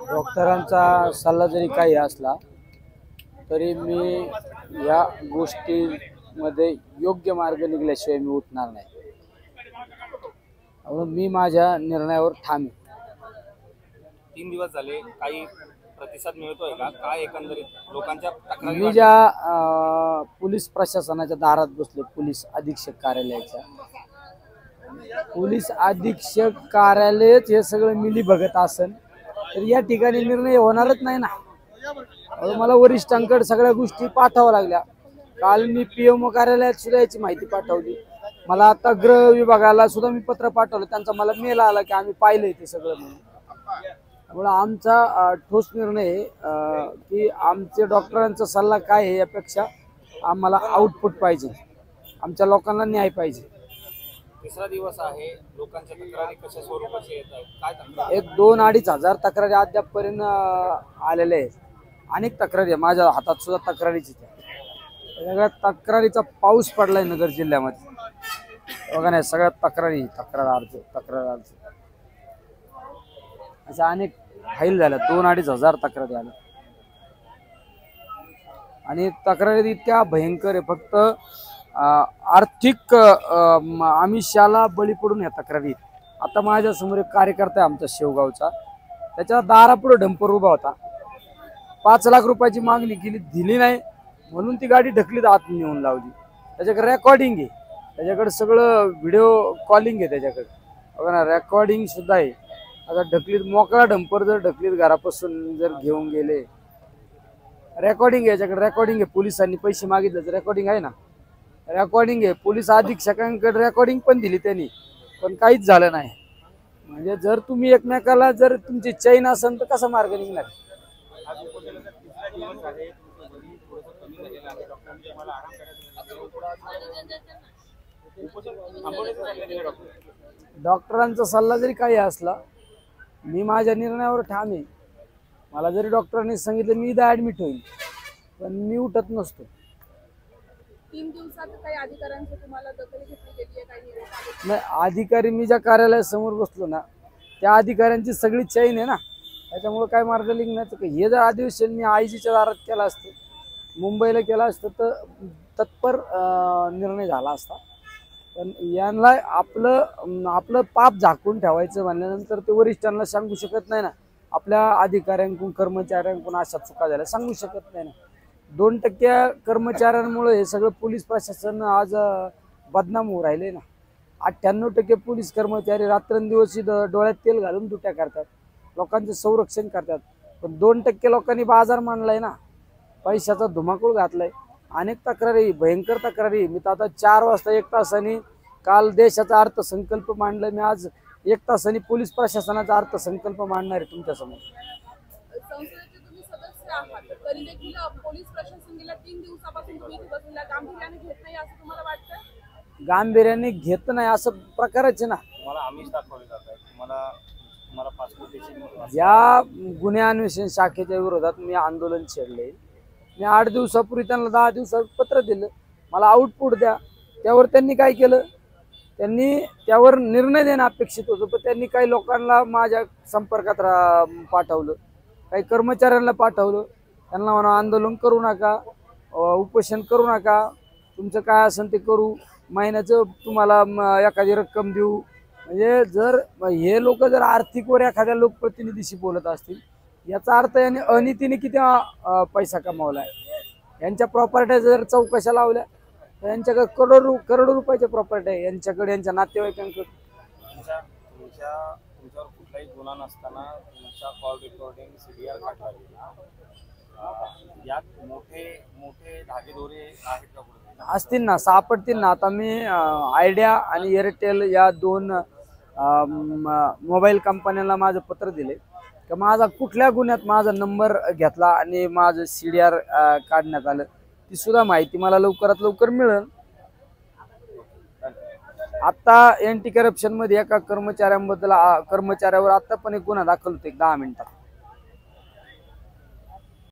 डॉक्टरांचा सल्ला जरी काही असला तरी मी या गोष्टीमध्ये योग्य मार्ग निघल्याशिवाय मी उठणार नाही. म्हणून मी माझ्या निर्णयावर ठाम आहे. 3 दिवस झाले, काही प्रतिसाद मिळतोय का? काय एकंदरीत लोकांच्या तक्रारी? मी ज्या पोलीस प्रशासनाच्या दारात बसलो, पोलीस अधीक्षक कार्यालयाच्या, पोलीस अधीक्षक कार्यालयच हे सगळं मिली बघत असेल तर या ठिकाणी निर्णय होणारच नाही ना. मला वरिष्ठांकडे सगळ्या गोष्टी पाठवाव्या लागल्या. काल मी पीएमओ कार्यालयात सुद्धा याची माहिती पाठवली. मला आता गृह विभागाला सुद्धा मी पत्र पाठवलं. त्यांचा मला मेल आला की आम्ही पाहिलंय ते सगळं म्हणून. त्यामुळे आमचा ठोस निर्णय की आमचे डॉक्टरांचा सल्ला काय आहे यापेक्षा आम्हाला आउटपुट पाहिजे, आमच्या लोकांना न्याय पाहिजे. तिसरा दिवस आहे, लोकांच्या तक्रारी कशा स्वरूपाच्या येत आहेत? काय तक्रार? 2-2.5 हजार तक्रारी अद्यापपर्यंत आलेल्या आहेत. अनेक तक्रारी आहे, माझ्या हातात सुद्धा तक्रारीची. सगळ्या तक्रारीचा पाऊस पडलाय नगर जिल्ह्यामध्ये. बघा नाही, सगळ्या तक्रार अर्ज अशा अनेक फाईल झाल्या. 2-2.5 हजार तक्रारी आल्या आणि तक्रारी इतक्या भयंकर आहे. फक्त आर्थिक आमिषाला बळी पडून या तक्रारी. आता माझ्या समोर एक कार्यकर्ता आहे आमचा शेवगावचा, त्याच्या दारापुढे डंपर उभा होता. 5 लाख रुपयाची मागणी केली, दिली नाही म्हणून ती गाडी ढकलीत आत नेऊन लावली. त्याच्याकडे रेकॉर्डिंग आहे, त्याच्याकडे सगळं व्हिडिओ कॉलिंग आहे त्याच्याकडे. बघा ना, रेकॉर्डिंग सुद्धा आहे. आता ढकलीत मोकळा डंपर जर ढकलीत घरापासून जर घेऊन गेले, रेकॉर्डिंग आहे याच्याकडे, रेकॉर्डिंग आहे. पोलिसांनी पैसे मागितले तर रेकॉर्डिंग आहे ना, रेकॉर्डिंग आहे. पोलीस अधीक्षकांकडे रेकॉर्डिंग पण दिली त्यांनी, पण काहीच झालं नाही. म्हणजे जर तुम्ही एकमेकाला जर तुमची चैन असेल तर कसा मार्ग निघणार? डॉक्टरांचा सल्ला जरी काही असला, मी माझ्या निर्णयावर ठाम आहे. मला जरी डॉक्टरांनी सांगितलं मी इथं ऍडमिट होईल, पण मी उठत नसतो. 3 दिवसात काही अधिकाऱ्यांची तुम्हाला दखल घेतली गेली आहे? काही नाही, अधिकारी मी ज्या कार्यालयासमोर बसलो ना, त्या अधिकाऱ्यांची सगळी चैन आहे ना, त्याच्यामुळे काय मार्ग निघण्याचं काही. हे जर अधिवेशन मी आयजीच्या दारात केला असतं, मुंबईला केला असतं तर तत्पर निर्णय झाला असता. पण यांना आपलं पाप झाकून ठेवायचं म्हणल्यानंतर ते वरिष्ठांना सांगू शकत नाही ना. आपल्या अधिकाऱ्यांकडून कर्मचाऱ्यांकडून अशा चुका झाल्या सांगू शकत नाही ना. 2% कर्मचाऱ्यांमुळे हे सगळं पोलीस प्रशासन आज बदनाम होऊ राहिले ना. 98% पोलीस कर्मचारी रात्रंदिवस डोळ्यात तेल घालून ड्युट्या करतात, लोकांचं संरक्षण करतात. पण 2% लोकांनी बाजार मांडलाय ना, पैशाचा धुमाकूळ घातलाय. अनेक तक्रारी, भयंकर तक्रारी. मी तर आता 4 वाजता 1 तासाने काल देशाचा अर्थसंकल्प मांडला. मी आज 1 तासाने पोलीस प्रशासनाचा अर्थसंकल्प मांडणार आहे तुमच्यासमोर. संसदेचे तुम्ही सदस्य आहात, तरी देखील पोलीस प्रशासन गेल्या 3 दिवसापासून तुम्ही बसलेला गांभीर्याने घेत नाही असं तुम्हाला वाटतं? गांभीर्याने घेत नाही असं प्रकारच आहे ना. तुम्हाला आमिष दाखवले जात आहे, तुम्हाला पासपोर्ट. या गुन्हे अन्वेषण शाखेच्या विरोधात मी आंदोलन छेडले. मी 8 दिवसापूर्वी त्यांना 10 दिवसात पत्र दिलं, मला आउटपुट द्या. त्यावर त्यांनी काय केलं, त्यांनी त्यावर निर्णय देणं अपेक्षित होतं, पण त्यांनी काही लोकांना माझ्या संपर्कात पाठवलं, काही कर्मचाऱ्यांना पाठवलं. त्यांना म्हणा आंदोलन करू नका, उपोषण करू नका, तुमचं काय असेल ते करू, महिन्याचं तुम्हाला एखादी रक्कम देऊ. म्हणजे जर हे लोक जर आर्थिकवर एखाद्या लोकप्रतिनिधीशी बोलत असतील, याचा अर्थ याने अनितीने किती पैसा कमावला आहे. यांच्या प्रॉपर्ट्या जर चौकशा लावल्या तर यांच्याकडे करोडो रुपयाच्या प्रॉपर्टी आहे, यांच्याकडे, यांच्या नातेवाईकांकडे. तुमच्यावर कुठलाही गुन्हा नसताना तुमच्या कॉल रेकॉर्डिंग CDR काढला, यात मोठे धागेदोरे आहेत का? असतील ना, सापडतील ना. आता मी आयडिया आणि एअरटेल या 2 मोबाईल कंपन्यांना माझं पत्र दिले की माझा कुठल्या गुन्ह्यात माझा नंबर घेतला आणि माझं CDR काढण्यात आलं, ती सुद्धा माहिती मला लवकरात लवकर मिळेल. आता एंटी करप्शन मध्ये एका कर्मचाऱ्यावर आता पण एक गुन्हा दाखल होतो 10 मिनिटात.